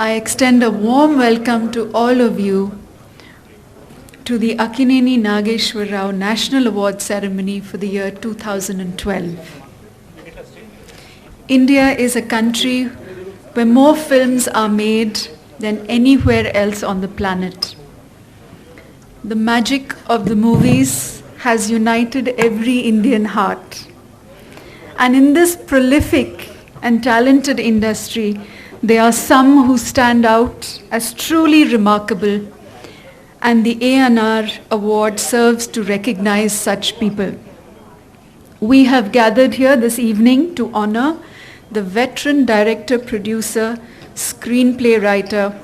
I extend a warm welcome to all of you to the Akkineni Nageshwar Rao National Award Ceremony for the year 2012. India is a country where more films are made than anywhere else on the planet. The magic of the movies has united every Indian heart. And in this prolific and talented industry, there are some who stand out as truly remarkable, and the ANR award serves to recognize such people. We have gathered here this evening to honor the veteran director, producer, screenplay writer,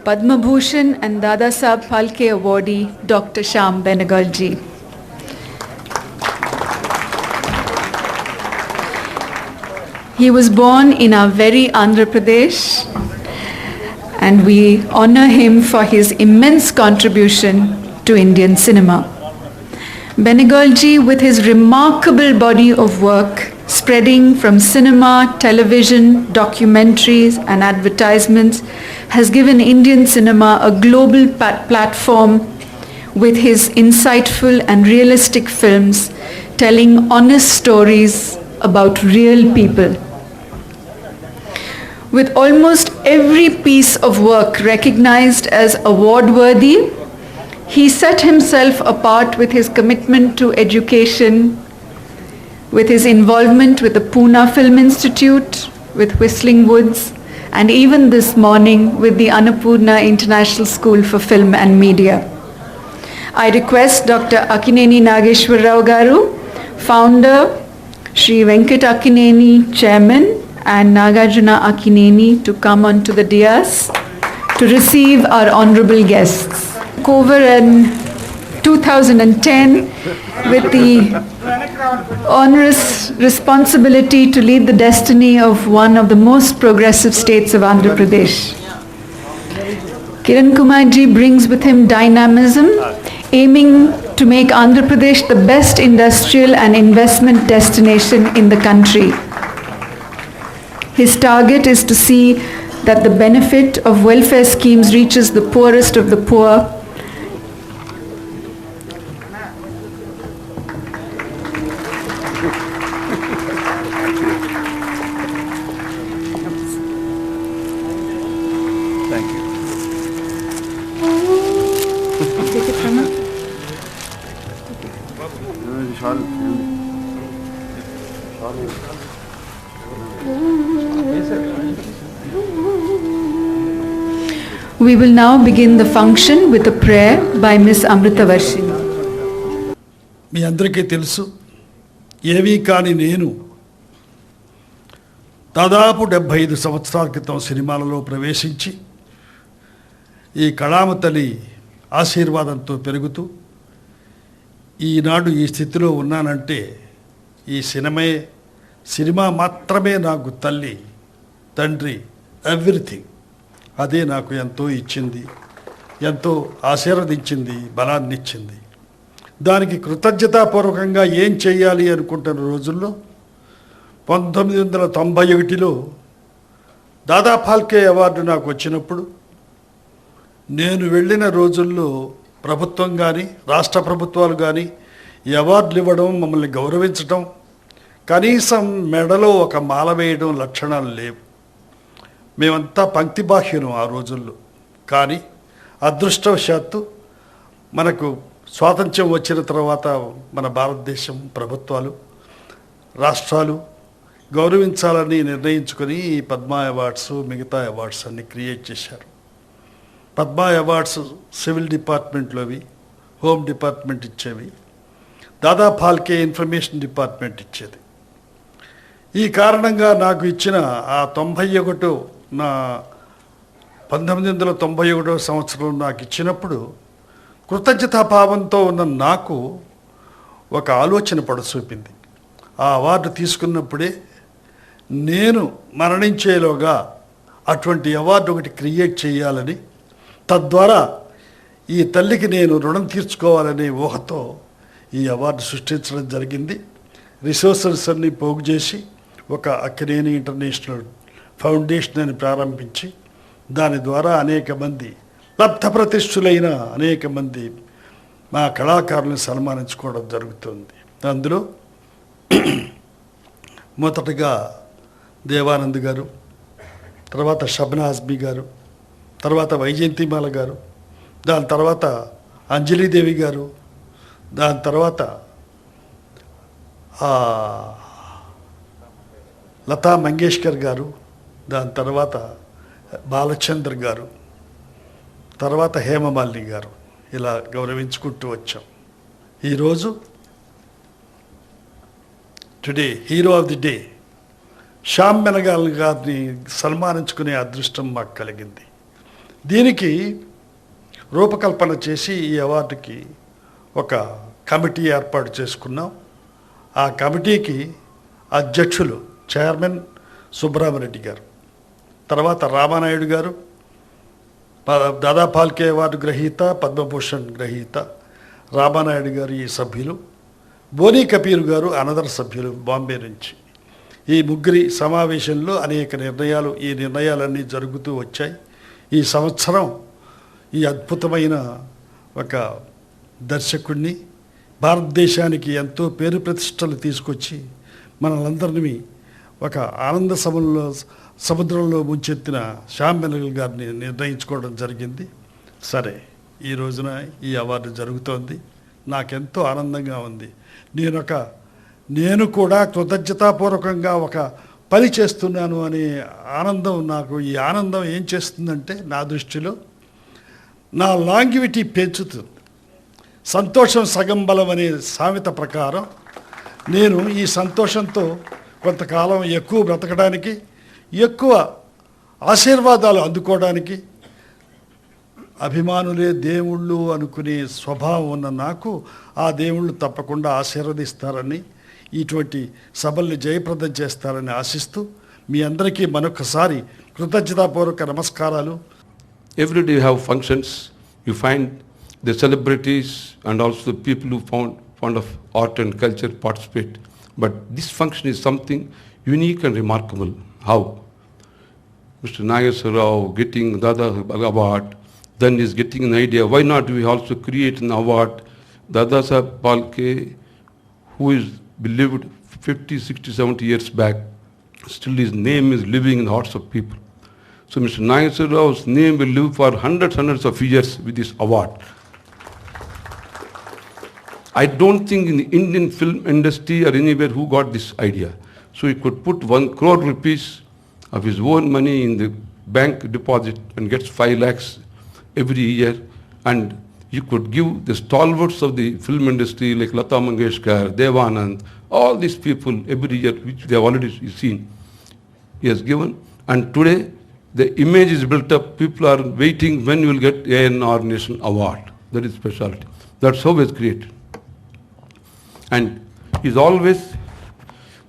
Padma Bhushan and Dada Saheb Phalke awardee, Dr. Shyam Benegal ji. He was born in our very Andhra Pradesh, and we honor him for his immense contribution to Indian cinema. Benegal ji, with his remarkable body of work, spreading from cinema, television, documentaries and advertisements, has given Indian cinema a global platform with his insightful and realistic films telling honest stories about real people. With almost every piece of work recognized as award-worthy, he set himself apart with his commitment to education, with his involvement with the Pune Film Institute, with Whistling Woods, and even this morning with the Annapurna International School for Film and Media. I request Dr. Akkineni Nageshwar Rao Garu, founder, Sri Venkat Akkineni, chairman, and Nagarjuna Akkineni to come onto the dais to receive our honorable guests. Over in 2010 with the onerous responsibility to lead the destiny of one of the most progressive states of Andhra Pradesh. Kiran Kumar ji brings with him dynamism, aiming to make Andhra Pradesh the best industrial and investment destination in the country. His target is to see that the benefit of welfare schemes reaches the poorest of the poor. Thank you. Take it from her. We will now begin the function with a prayer by Ms. Amrita Varshini. మీ అందరికీ తెలుసు, ఏవీ కాని నేను దాదాపు 75 సంవత్సరాల క్రితం సినిమాలలో ప్రవేశించి ఈ కళామతలి ఆశీర్వాదంతో పెరుగుతూ ఈనాడు ఈ స్థితిలో ఉన్నానంటే ఈ సినిమా మాత్రమే నాకు తల్లి, తండ్రి, ఎవ్రీథింగ్. అదే నాకు ఎంతో ఇచ్చింది, ఎంతో ఆశీర్వదించింది, బలాన్ని ఇచ్చింది. దానికి కృతజ్ఞతాపూర్వకంగా ఏం చేయాలి అనుకుంటున్న రోజుల్లో 1991లో దాదా ఫాల్కే అవార్డు నాకు వచ్చినప్పుడు, నేను వెళ్ళిన రోజుల్లో ప్రభుత్వం కానీ రాష్ట్ర ప్రభుత్వాలు కానీ ఈ అవార్డులు ఇవ్వడం, మమ్మల్ని గౌరవించడం, కనీసం మెడలో ఒక మాల వేయడం లక్షణాలు లేవు. మేమంతా పంక్తి బాహ్యులం ఆ రోజుల్లో. కానీ అదృష్టవశాత్తు మనకు స్వాతంత్ర్యం వచ్చిన తర్వాత మన భారతదేశం ప్రభుత్వాలు, రాష్ట్రాలు గౌరవించాలని నిర్ణయించుకొని ఈ పద్మ అవార్డ్స్, మిగతా అవార్డ్స్ అన్ని క్రియేట్ చేశారు. పద్మ అవార్డ్స్ సివిల్ డిపార్ట్మెంట్లోవి, హోమ్ డిపార్ట్మెంట్ ఇచ్చేవి, దాదా ఫాల్కే ఇన్ఫర్మేషన్ డిపార్ట్మెంట్ ఇచ్చేది. ఈ కారణంగా నాకు ఇచ్చిన ఆ 1991 సంవత్సరం నాకు ఇచ్చినప్పుడు కృతజ్ఞతాభావంతో ఉన్న నాకు ఒక ఆలోచన పడసూపింది. ఆ అవార్డు తీసుకున్నప్పుడే నేను మరణించేలోగా అటువంటి అవార్డు ఒకటి క్రియేట్ చేయాలని, తద్వారా ఈ తల్లికి నేను రుణం తీర్చుకోవాలనే ఊహతో ఈ అవార్డు సృష్టించడం జరిగింది. రిసోర్సెస్ అన్నీ పోగు చేసి ఒక అక్కినేని ఇంటర్నేషనల్ ఫౌండేషన్ అని ప్రారంభించి దాని ద్వారా అనేక మంది లబ్ధప్రతిష్ఠులైన అనేక మంది మా కళాకారులను సన్మానించుకోవడం జరుగుతుంది. అందులో మొదటగా దేవానంద్ గారు, తర్వాత షబ్నా ఆజ్మీ గారు, తర్వాత వైజయంతిమాల గారు, దాని తర్వాత అంజలీదేవి గారు, దాని తర్వాత లతా మంగేష్కర్ గారు, దాని తర్వాత బాలచంద్ర గారు, తర్వాత హేమమాలిని గారు, ఇలా గౌరవించుకుంటూ వచ్చాం. ఈరోజు today hero of the day Shyam Benegal గారిని సన్మానించుకునే అదృష్టం మాకు కలిగింది. దీనికి రూపకల్పన చేసి ఈ అవార్డుకి ఒక కమిటీ ఏర్పాటు చేసుకున్నాం. ఆ కమిటీకి అధ్యక్షులు చైర్మన్ సుబ్రహ్మరెడ్డి గారు, తర్వాత రామానాయుడు గారు, దాదా ఫాల్కే అవార్డు గ్రహీత, పద్మభూషణ్ గ్రహీత రామానాయుడు గారు ఈ సభ్యులు, బోనీ కపీర్ గారు అనదర్ సభ్యులు బాంబే నుంచి. ఈ ముగ్గురి సమావేశంలో అనేక నిర్ణయాలు, ఈ నిర్ణయాలన్నీ జరుగుతూ వచ్చాయి. ఈ సంవత్సరం ఈ అద్భుతమైన ఒక దర్శకుడిని భారతదేశానికి ఎంతో పేరు ప్రతిష్టలు తీసుకొచ్చి మనలందరినీ ఒక ఆనంద సముద్రంలో ముంచెత్తిన శ్యామ్ బెనగల్ గారిని నిర్ణయించుకోవడం జరిగింది. సరే, ఈ రోజున ఈ అవార్డు జరుగుతోంది. నాకెంతో ఆనందంగా ఉంది. నేను కూడా కృతజ్ఞతాపూర్వకంగా ఒక పని చేస్తున్నాను అనే ఆనందం, నాకు ఈ ఆనందం ఏం చేస్తుందంటే నా దృష్టిలో నా లాంగివిటీ పెంచుతుంది. సంతోషం సగం బలం అనే సామెత ప్రకారం నేను ఈ సంతోషంతో కొంతకాలం ఎక్కువ బ్రతకడానికి, ఎక్కువ ఆశీర్వాదాలు అందుకోవడానికి, అభిమానులే దేవుళ్ళు అనుకునే స్వభావం ఉన్న నాకు ఆ దేవుళ్ళు తప్పకుండా ఆశీర్వదిస్తారని, ఇటువంటి సభల్ని జయప్రదం చేస్తారని ఆశిస్తూ మీ అందరికీ మరొకసారి కృతజ్ఞతాపూర్వక నమస్కారాలు. Every day you have functions, you find the celebrities and also the people who fond of art and culture participate. But this function is something unique and remarkable. How? Mr. Nageswara Rao getting Dada award, then is getting an idea, why not we also create an award? Dada Saheb Phalke, who is believed 50, 60, 70 years back, still his name is living in the hearts of people. So Mr. Nageswara Rao's name will live for hundreds of years with this award. I don't think in the Indian film industry or anywhere who got this idea. So he could put 1 crore rupees of his own money in the bank deposit and gets 5 lakhs every year, and you could give the stalwarts of the film industry like Lata Mangeshkar, Devanand, all these people every year, which they have already seen. He has given, and today the image is built up. People are waiting when you will get ANR National Award. That is specialty. That's how it's created. And he's always,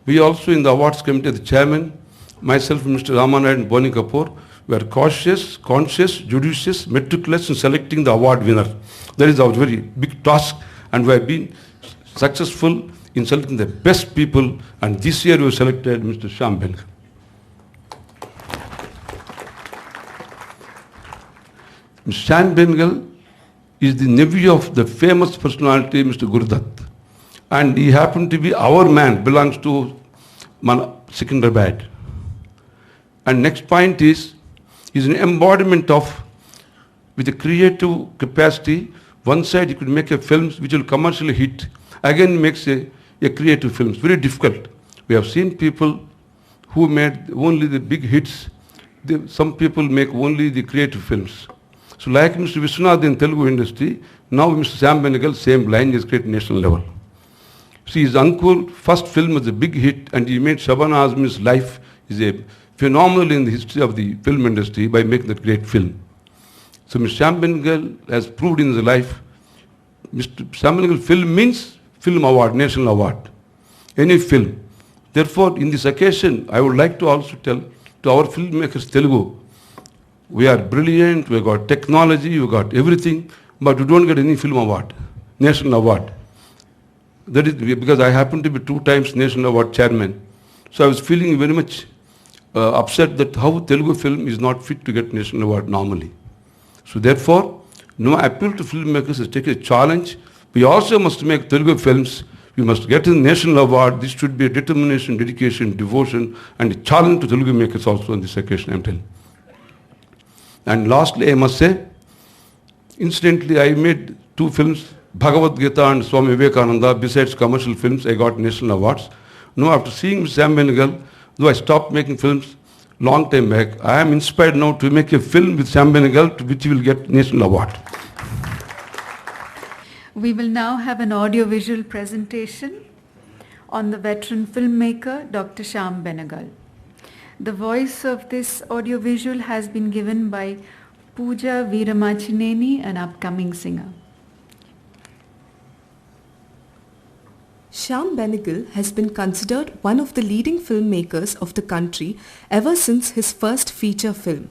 we also in the awards committee, the chairman, myself, Mr. Ramanand and Boni Kapoor, we are cautious, conscious, judicious, meticulous in selecting the award winner. That is our very big task, and we have been successful in selecting the best people, and this year we have selected Mr. Shyam Benegal. Mr. Shyam Benegal is the nephew of the famous personality Mr. Gurudat, and he happened to be our man, belongs to Secunderabad. And next point is, he's an embodiment of, with a creative capacity. One side he could make a films which will commercially hit, again makes a creative films, very difficult. We have seen people who made only the big hits. Some people make only the creative films. So like Mr. Vishwanath in Telugu industry, now Mr. Shyam Benegal, same line, is created national level. See, his uncle first film was a big hit, and he made Shabana Azmi's life is a phenomenal in the history of the film industry by making that great film. So Mr. Shyam Benegal has proved in his life, Mr. Shyam Benegal film means film award, national award, any film. Therefore, in this occasion, I would like to also tell to our filmmakers Telugu, we are brilliant, we got technology, we got everything, but we don't get any film award, national award. That is because I happen to be 2 times national award chairman. So I was feeling very much upset that how Telugu film is not fit to get national award normally. So therefore, no appeal to filmmakers is take a challenge. We also must make Telugu films. We must get a national award. This should be a determination, dedication, devotion, and a challenge to Telugu makers also on this occasion, I'm telling. And lastly, I must say, incidentally, I made 2 films, Bhagavad Gita and Swami Vivekananda. Besides commercial films, I got national awards. Now, after seeing Shyam Benegal, though I stopped making films long time back, I am inspired now to make a film with Shyam Benegal, to which will get national award. We will now have an audiovisual presentation on the veteran filmmaker Dr. Shyam Benegal. The voice of this audiovisual has been given by Pooja Veeramachineni, an upcoming singer. Shyam Benegal has been considered one of the leading filmmakers of the country ever since his first feature film.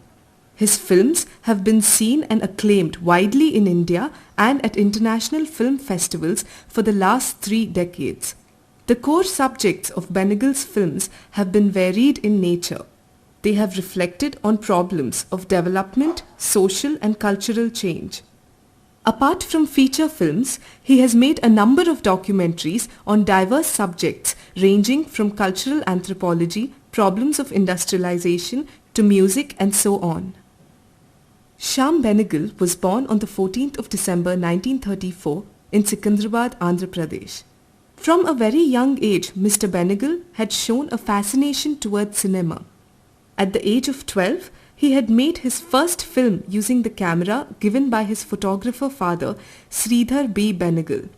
His films have been seen and acclaimed widely in India and at international film festivals for the last 3 decades. The core subjects of Benegal's films have been varied in nature. They have reflected on problems of development, social and cultural change. Apart from feature films, he has made a number of documentaries on diverse subjects ranging from cultural anthropology, problems of industrialization to music and so on. Shyam Benegal was born on the 14th of December 1934 in Secunderabad, Andhra Pradesh. From a very young age, Mr. Benegal had shown a fascination towards cinema. At the age of 12, he had made his first film using the camera given by his photographer father, Sridhar B. Benegal.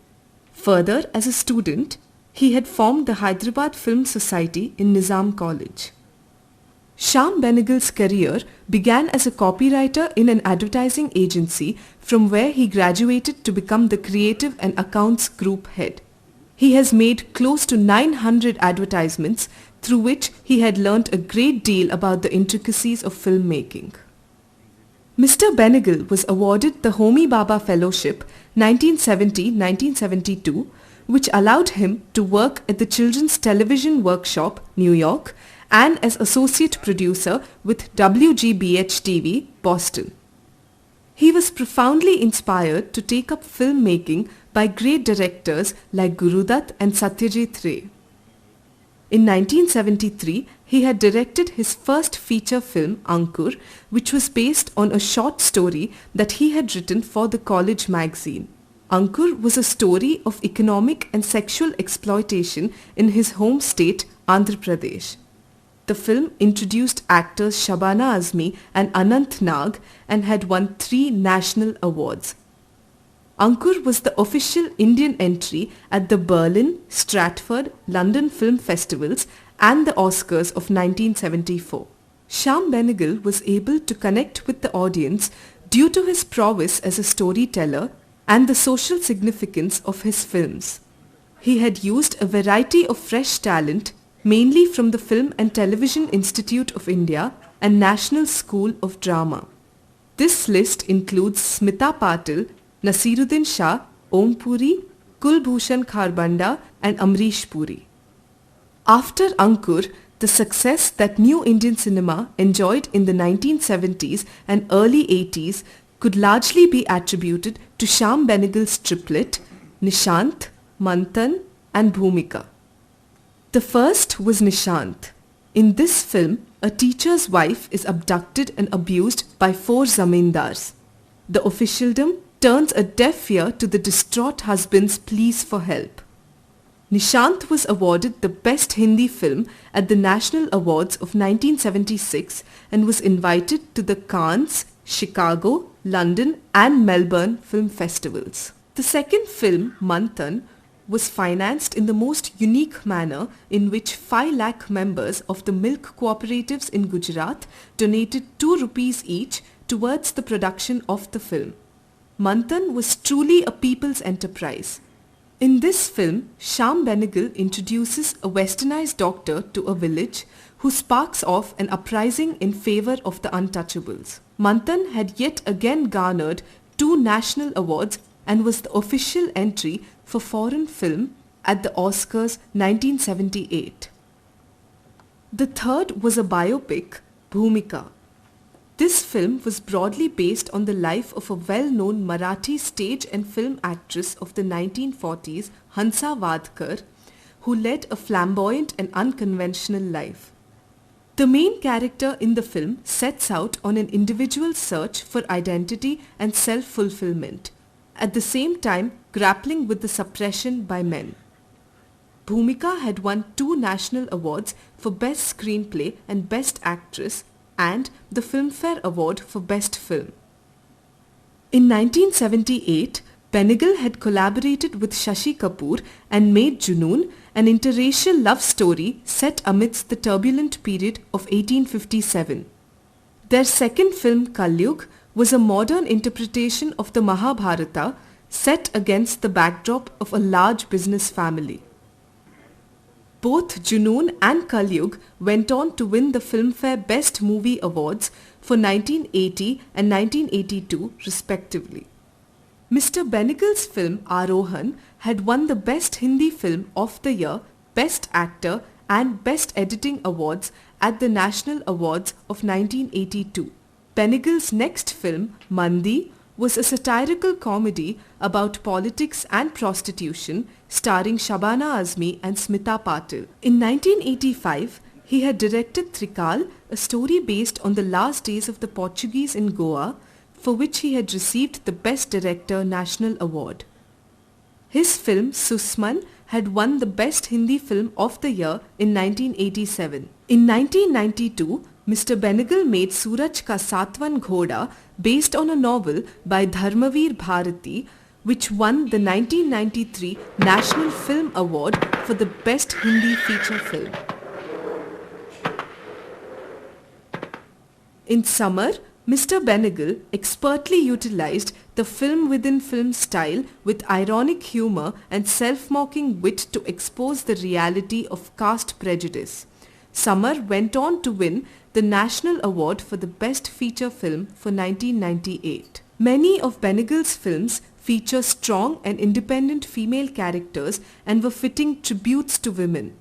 Further, as a student, he had formed the Hyderabad Film Society in Nizam College. Shyam Benegal's career began as a copywriter in an advertising agency, from where he graduated to become the creative and accounts group head. He has made close to 900 advertisements, through which he had learnt a great deal about the intricacies of filmmaking. Mr. Benegal was awarded the Homi Bhabha Fellowship 1970-1972, which allowed him to work at the Children's Television Workshop, New York, and as associate producer with WGBH-TV, Boston. He was profoundly inspired to take up filmmaking by great directors like Gurudutt and Satyajit Ray. In 1973, he had directed his first feature film, Ankur, which was based on a short story that he had written for the college magazine. Ankur was a story of economic and sexual exploitation in his home state, Andhra Pradesh. The film introduced actors Shabana Azmi and Anant Nag and had won 3 national awards. Ankur was the official Indian entry at the Berlin, Stratford, London film festivals and the Oscars of 1974. Shyam Benegal was able to connect with the audience due to his prowess as a storyteller and the social significance of his films. He had used a variety of fresh talent, mainly from the Film and Television Institute of India and National School of Drama. This list includes Smita Patil, Nasiruddin Shah, Om Puri, Kulbhushan Kharbanda and Amrish Puri. After Ankur, the success that New Indian cinema enjoyed in the 1970s and early 80s could largely be attributed to Shyam Benegal's triplet, Nishant, Manthan and Bhumika. The first was Nishant. In this film, a teacher's wife is abducted and abused by 4 zamindars. The officialdom turns a deaf ear to the distraught husband's pleas for help. Nishant was awarded the Best Hindi Film at the National Awards of 1976 and was invited to the Cannes, Chicago, London and Melbourne film festivals. The second film, Manthan, was financed in the most unique manner, in which 5 lakh members of the milk cooperatives in Gujarat donated 2 rupees each towards the production of the film. Manthan was truly a people's enterprise. In this film, Shyam Benegal introduces a westernized doctor to a village who sparks off an uprising in favor of the untouchables. Manthan had yet again garnered 2 national awards and was the official entry for foreign film at the Oscars 1978. The third was a biopic, Bhumika. This film was broadly based on the life of a well-known Marathi stage and film actress of the 1940s, Hansa Vadkar, who led a flamboyant and unconventional life. The main character in the film sets out on an individual search for identity and self-fulfillment, at the same time grappling with the suppression by men. Bhumika had won 2 national awards for Best Screenplay and Best Actress and the Filmfare Award for Best Film. In 1978, Benegal had collaborated with Shashi Kapoor and made Junoon, an interracial love story set amidst the turbulent period of 1857. Their second film, Kalyug, was a modern interpretation of the Mahabharata set against the backdrop of a large business family. Both Junoon and Kalyug went on to win the Filmfare Best Movie Awards for 1980 and 1982 respectively. Mr. Benegal's film Arohan had won the Best Hindi Film of the Year, Best Actor and Best Editing Awards at the National Awards of 1982. Benegal's next film, Mandi, was a satirical comedy about politics and prostitution starring Shabana Azmi and Smita Patil. In 1985, he had directed Trikal, a story based on the last days of the Portuguese in Goa, for which he had received the Best Director National Award. His film Susman had won the Best Hindi Film of the Year in 1987. In 1992, Mr. Benegal made Suraj Ka Satwan Ghoda based on a novel by Dharmavir Bharati, which won the 1993 National Film Award for the Best Hindi Feature Film. In summer, Mr. Benegal expertly utilized the film-within-film style with ironic humor and self-mocking wit to expose the reality of caste prejudice. Summer went on to win the National Award for the Best Feature Film for 1998. Many of Benegal's films feature strong and independent female characters and were fitting tributes to women.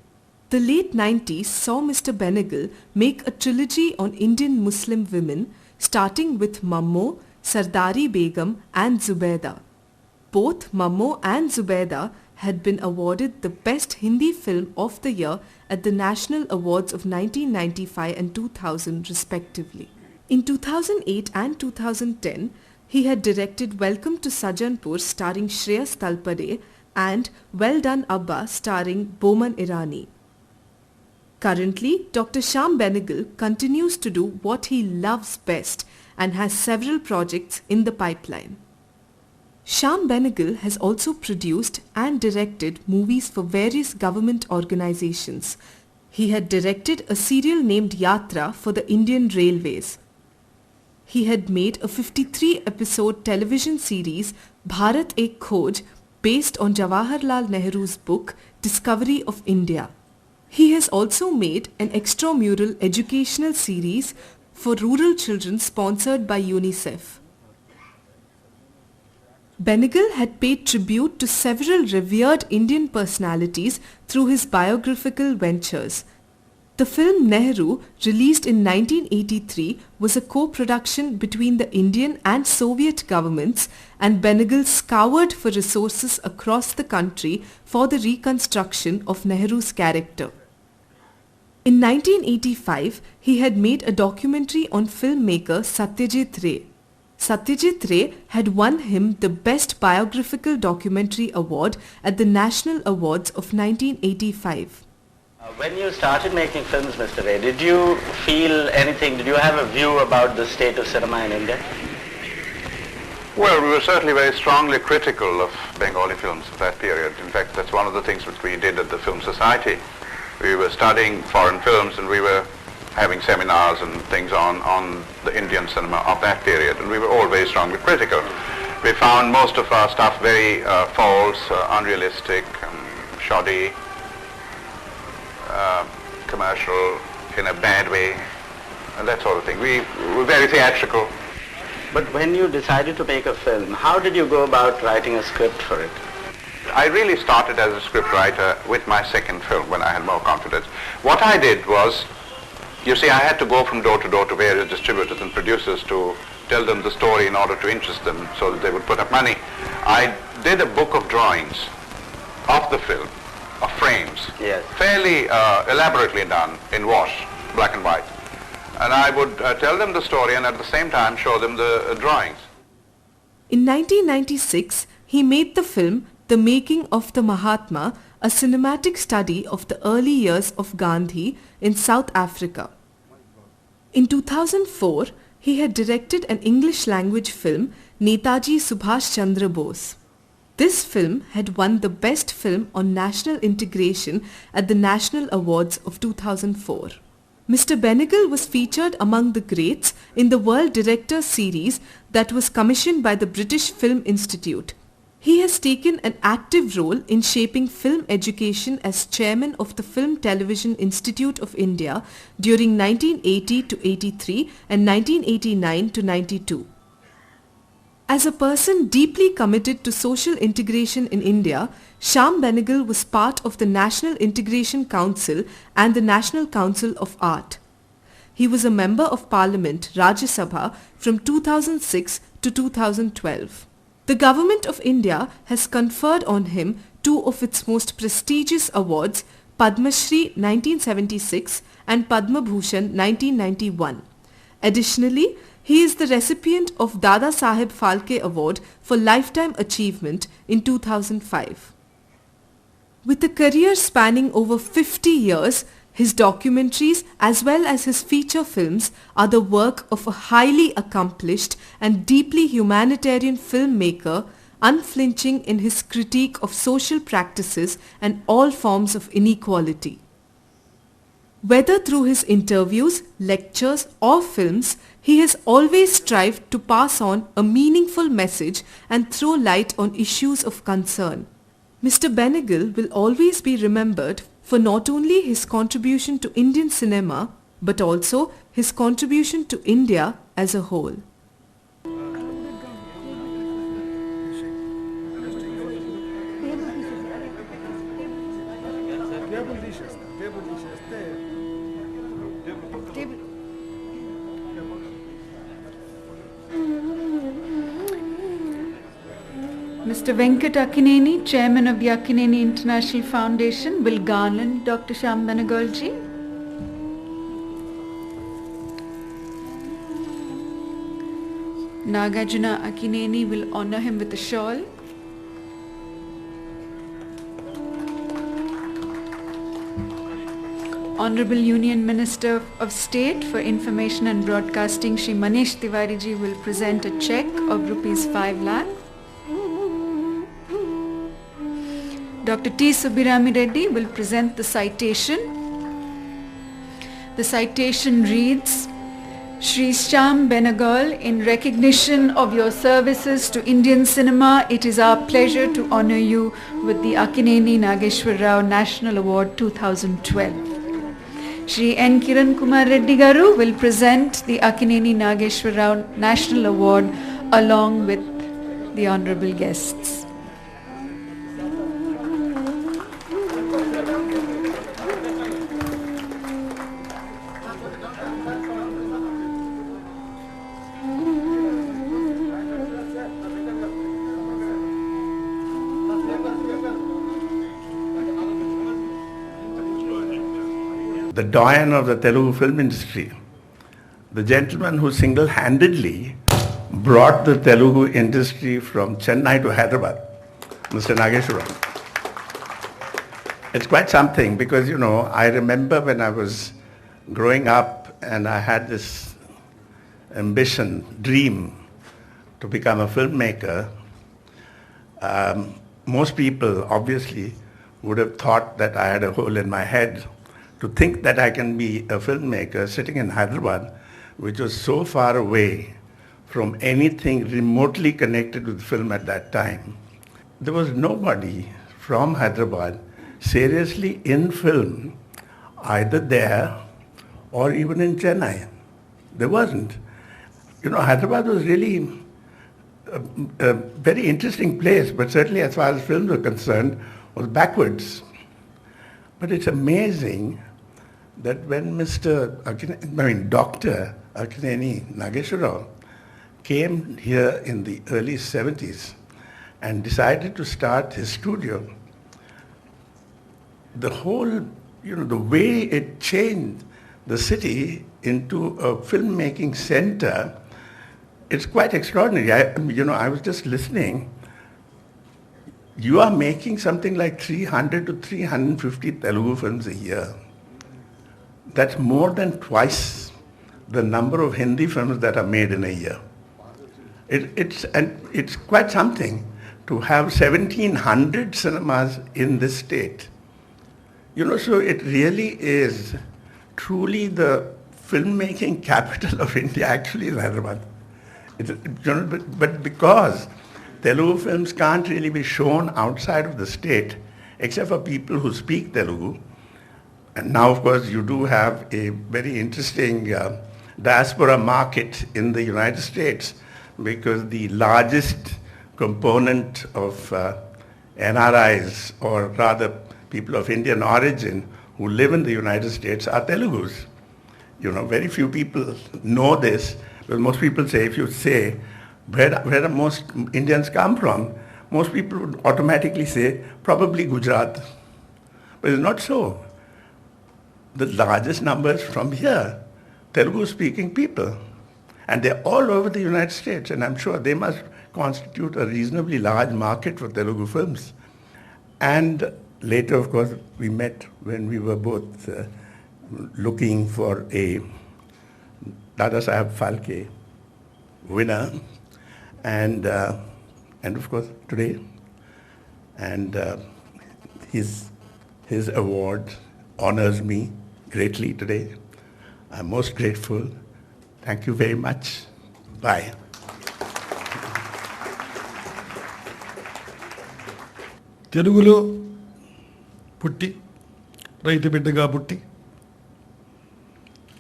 The late 90s saw Mr. Benegal make a trilogy on Indian Muslim women, starting with Mammo, Sardari Begum and Zubaida. Both Mammo and Zubaida had been awarded the Best Hindi Film of the Year at the National Awards of 1995 and 2000 respectively. In 2008 and 2010, he had directed Welcome to Sajanpur starring Shreyas Talpade and Well Done Abba starring Boman Irani. Currently, Dr. Shyam Benegal continues to do what he loves best and has several projects in the pipeline. Shyam Benegal has also produced and directed movies for various government organizations. He had directed a serial named Yatra for the Indian Railways. He had made a 53-episode television series Bharat Ek Khoj based on Jawaharlal Nehru's book Discovery of India. He has also made an extramural educational series for rural children sponsored by UNICEF. Benegal had paid tribute to several revered Indian personalities through his biographical ventures. The film Nehru, released in 1983, was a co-production between the Indian and Soviet governments, and Benegal scoured for resources across the country for the reconstruction of Nehru's character. In 1985, he had made a documentary on filmmaker Satyajit Ray. Satyajit Ray had won him the Best Biographical Documentary Award at the National Awards of 1985. When you started making films, Mr. Ray, did you feel anything, did you have a view about the state of cinema in India? Well, we were certainly very strongly critical of Bengali films of that period. In fact, that's one of the things which we did at the Film Society. We were studying foreign films and we were having seminars and things on the Indian cinema of that period, and we were all very strongly critical. We found most of our stuff very false, unrealistic, shoddy, commercial in a bad way, and that sort of thing. We were very theatrical. But when you decided to make a film, how did you go about writing a script for it? I really started as a scriptwriter with my second film when I had more confidence. What I did was You see, I had to go from door to various distributors and producers to tell them the story in order to interest them so that they would put up money. I did a book of drawings of the film, of frames, Yes. fairly elaborately done in wash, black and white. And I would tell them the story and at the same time show them the drawings. In 1996, he made the film The Making of the Mahatma, a cinematic study of the early years of Gandhi in South Africa. In 2004, he had directed an English language film, Netaji Subhash Chandra Bose. This film had won the Best Film on National Integration at the National Awards of 2004. Mr. Benegal was featured among the greats in the World Directors Series that was commissioned by the British Film Institute. He has taken an active role in shaping film education as chairman of the Film Television Institute of India during 1980 to 83 and 1989 to 92. As a person deeply committed to social integration in India, Shyam Benegal was part of the National Integration Council and the National Council of Art. He was a member of Parliament, Rajya Sabha, from 2006 to 2012. The Government of India has conferred on him two of its most prestigious awards, Padma Shri 1976 and Padma Bhushan 1991. Additionally, he is the recipient of Dada Saheb Phalke Award for Lifetime Achievement in 2005. With a career spanning over 50 years, his documentaries as well as his feature films are the work of a highly accomplished and deeply humanitarian filmmaker, unflinching in his critique of social practices and all forms of inequality. Whether through his interviews, lectures or films, he has always strived to pass on a meaningful message and throw light on issues of concern. Mr. Benegal will always be remembered for not only his contribution to Indian cinema, but also his contribution to India as a whole. Mr. Venkat Akineni, Chairman of the Akineni International Foundation, will garland Dr. Shyam Benegal ji. Nagarjuna Akineni will honor him with a shawl. Honorable Union Minister of State for Information and Broadcasting, Shri Manish Tiwari ji, will present a cheque of rupees 5 lakh. Dr. T. Subirami Reddy will present the citation. The citation reads, Shri Shyam Benegal, in recognition of your services to Indian cinema, it is our pleasure to honor you with the Akineni Nageshwar Rao National Award 2012. Shri N. Kiran Kumar Reddy Garu will present the Akineni Nageshwar Rao National Award along with the honorable guests. The doyen of the Telugu film industry, the gentleman who single-handedly brought the Telugu industry from Chennai to Hyderabad, Mr. Nageshwar. It's quite something because, you know, I remember when I was growing up and I had this ambition, dream to become a filmmaker. Most people obviously would have thought that I had a hole in my head to think that I can be a filmmaker sitting in Hyderabad, which was so far away from anything remotely connected with film at that time. There was nobody from Hyderabad seriously in film, either there or even in Chennai. There wasn't. You know, Hyderabad was really a very interesting place, but certainly as far as films were concerned, was backwards. But it's amazing that when Dr. Akineni Nageswara came here in the early 70s and decided to start his studio, the whole, the way it changed the city into a filmmaking center, it's quite extraordinary. I was just listening. You are making something like 300 to 350 Telugu films a year. That's more than twice the number of Hindi films that are made in a year. It's quite something to have 1,700 cinemas in this state. So it really is truly the filmmaking capital of India, actually, is Hyderabad. But because Telugu films can't really be shown outside of the state, except for people who speak Telugu. And now, of course, you do have a very interesting diaspora market in the United States, because the largest component of NRIs, or rather people of Indian origin who live in the United States, are Telugus. Very few people know this, but most people say, if you say, where do most Indians come from? Most people would automatically say, probably Gujarat. But it's not so. The largest number is from here, Telugu-speaking people. And they're all over the United States, and I'm sure they must constitute a reasonably large market for Telugu films. And later, of course, we met when we were both looking for a Dada Saheb Phalke winner, and of course today, and his award honors me greatly today. I'm most grateful. Thank you very much. Bye. తెలుగులో పుట్టి, రైతు బిడ్డగా పుట్టి,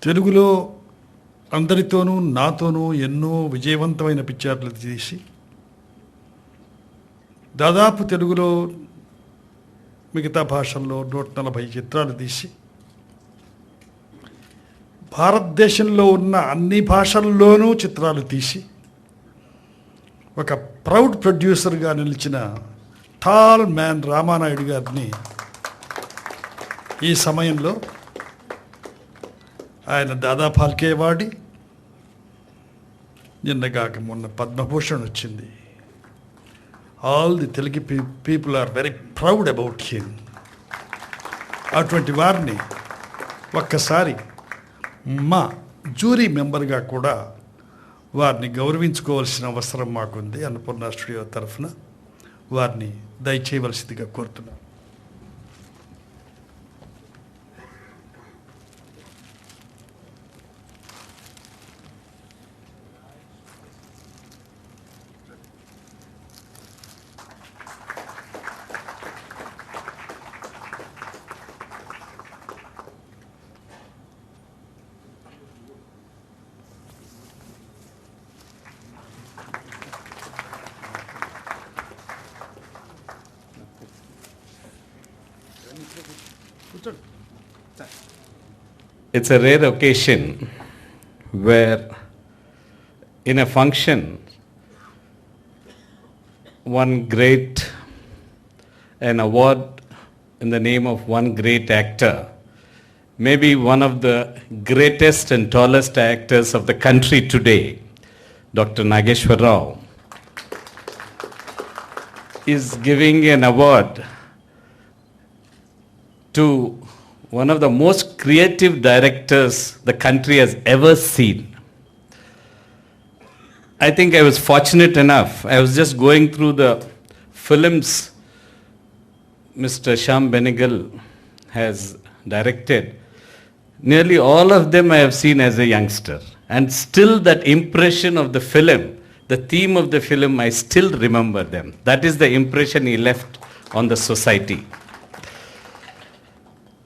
తెలుగులో అందరితోనూ నాతోనూ ఎన్నో విజయవంతమైన పిక్చర్లు తీసి, దాదాపు తెలుగులో మిగతా భాషల్లో 140 చిత్రాలు తీసి, భారతదేశంలో ఉన్న అన్ని భాషల్లోనూ చిత్రాలు తీసి, ఒక ప్రౌడ్ ప్రొడ్యూసర్గా నిలిచిన టాల్ మ్యాన్ రామానాయుడు గారిని ఈ సమయంలో ఆయన దాదా ఫాల్కే అవార్డు, నిన్నగాక మొన్న పద్మభూషణ్ వచ్చింది. All the Telugu people are very proud about him. అటువంటి వారిని ఒక్కసారి మా జ్యూరీ మెంబర్గా కూడా వారిని గౌరవించుకోవాల్సిన అవసరం మాకుంది. అన్నపూర్ణ స్టూడియో తరఫున వారిని దయచేయవలసిందిగా కోరుతున్నాను. It's a rare occasion where in a function an award in the name of one great actor, maybe one of the greatest and tallest actors of the country today, Dr. Nageshwar Rao, is giving an award to one of the most creative directors the country has ever seen. I think I was fortunate enough. I was just going through the films Mr. Shyam Benegal has directed. Nearly all of them I have seen as a youngster. And still that impression of the film, the theme of the film, I still remember them. That is the impression he left on the society.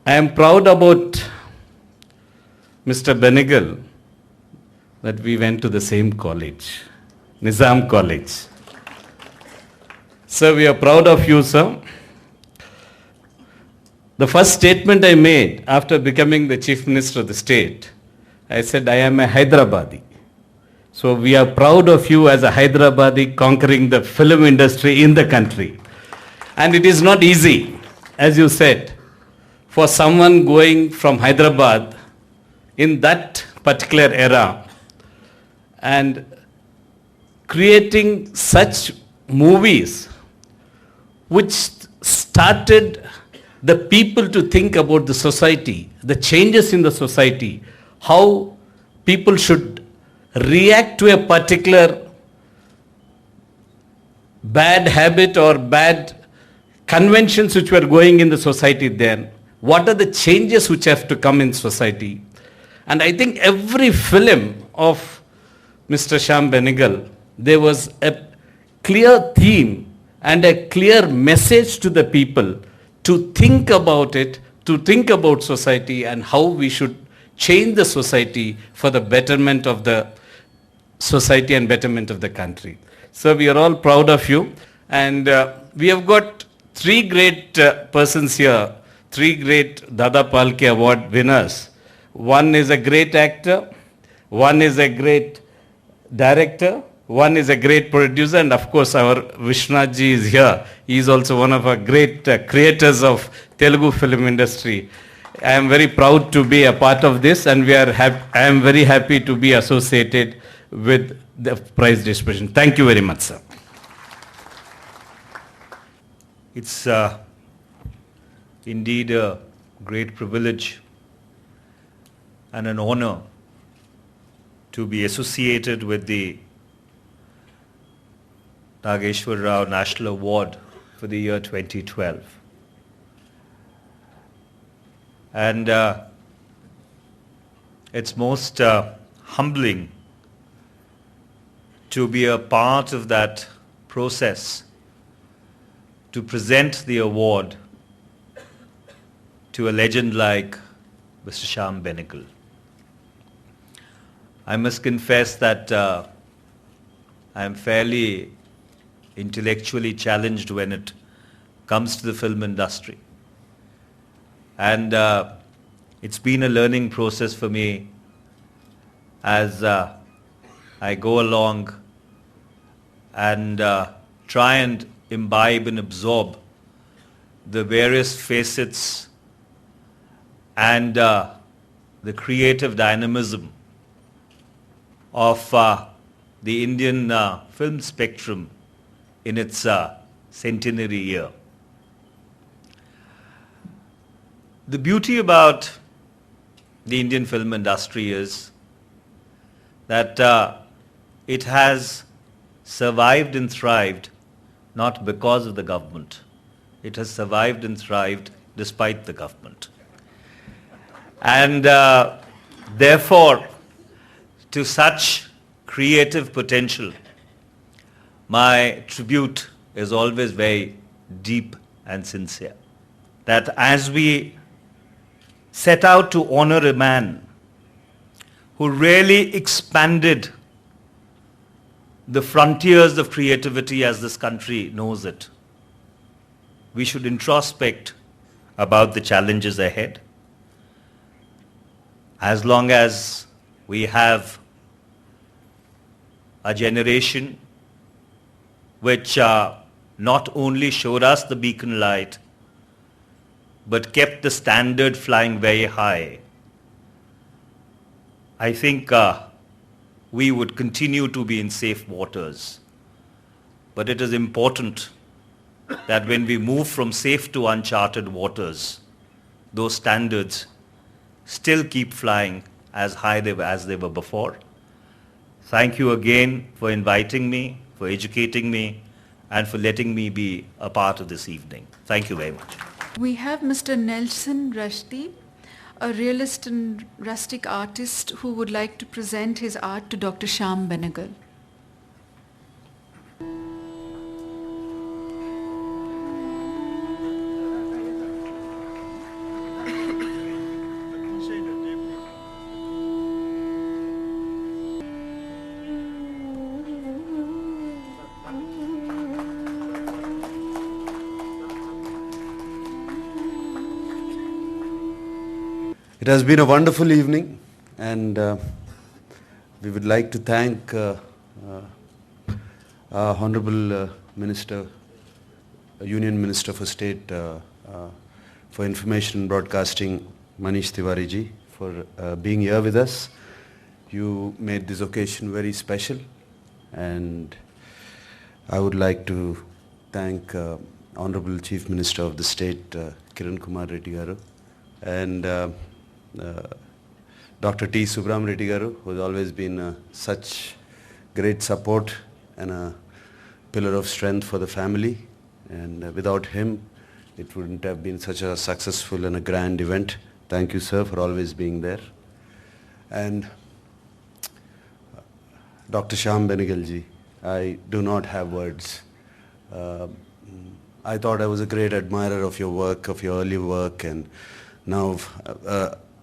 I am proud about Mr. Benegal that we went to the same college, Nizam College. Sir, we are proud of you, sir. the first statement I made after becoming the Chief Minister of the state, I said, I am a Hyderabadi. So we are proud of you as a Hyderabadi conquering the film industry in the country. And it is not easy, as you said, for someone going from Hyderabad in that particular era and creating such movies which started the people to think about the society, the changes in the society, how people should react to a particular bad habit or bad conventions which were going in the society then. What are the changes which have to come in society? And I think every film of Mr. Shyam Benegal, there was a clear theme and a clear message to the people to think about it, to think about society and how we should change the society for the betterment of the society and betterment of the country. So we are all proud of you, and we have got three great persons here, three great Dada Palke Award winners. One is a great actor, one is a great director, one is a great producer, and of course our Vishwanath ji is here. He is also one of our great creators of Telugu film industry. I am very proud to be a part of this, and I am very happy to be associated with the prize distribution. Thank you very much, sir. It's indeed a great privilege and an honor to be associated with the Nageshwar Rao National Award for the year 2012. And it's most humbling to be a part of that process, to present the award to a legend like Mr. Shyam Benegal. I must confess that I am fairly intellectually challenged when it comes to the film industry. And it's been a learning process for me as I go along and try and imbibe and absorb the various facets and the creative dynamism of the Indian film spectrum in its centenary year. The beauty about the Indian film industry is that it has survived and thrived not because of the government. It has survived and thrived despite the government. And therefore, to such creative potential, my tribute is always very deep and sincere. That as we set out to honor a man who really expanded the frontiers of creativity as this country knows it, we should introspect about the challenges ahead. As long as we have a generation which not only showed us the beacon light, but kept the standard flying very high, I think we would continue to be in safe waters. But it is important that when we move from safe to uncharted waters, those standards still keep flying as high as they were before. Thank you again for inviting me, for educating me, and for letting me be a part of this evening. Thank you very much. We have Mr. Nelson Rushdie, a realist and rustic artist who would like to present his art to Dr. Shyam Benegal. It has been a wonderful evening, and we would like to thank our Honorable Minister, Union Minister for State for Information and Broadcasting, Manish Tiwari ji, for being here with us. You made this occasion very special, and I would like to thank Honorable Chief Minister of the State, Kiran Kumar Reddy garu, and Dr. T. Subram Reddy garu, who has always been such great support and a pillar of strength for the family. And without him, it wouldn't have been such a successful and a grand event. Thank you, sir, for always being there. And Dr. Shyam Benegal ji, I do not have words. I thought I was a great admirer of your work, of your early work, and now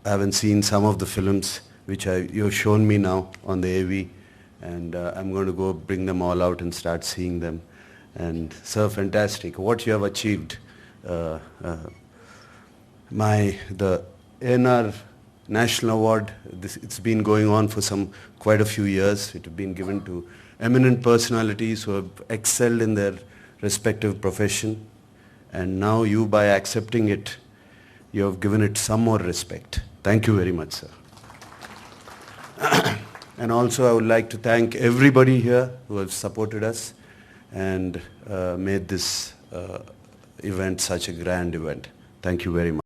I haven't seen some of the films which you've shown me now on the AV, and I'm going to go bring them all out and start seeing them. And sir, fantastic. What you have achieved. The ANR National Award, it's been going on for quite a few years. It has been given to eminent personalities who have excelled in their respective profession. And now you, by accepting it, you have given it some more respect. Thank you very much, sir. And also I would like to thank everybody here who have supported us and made this event such a grand event. Thank you very much.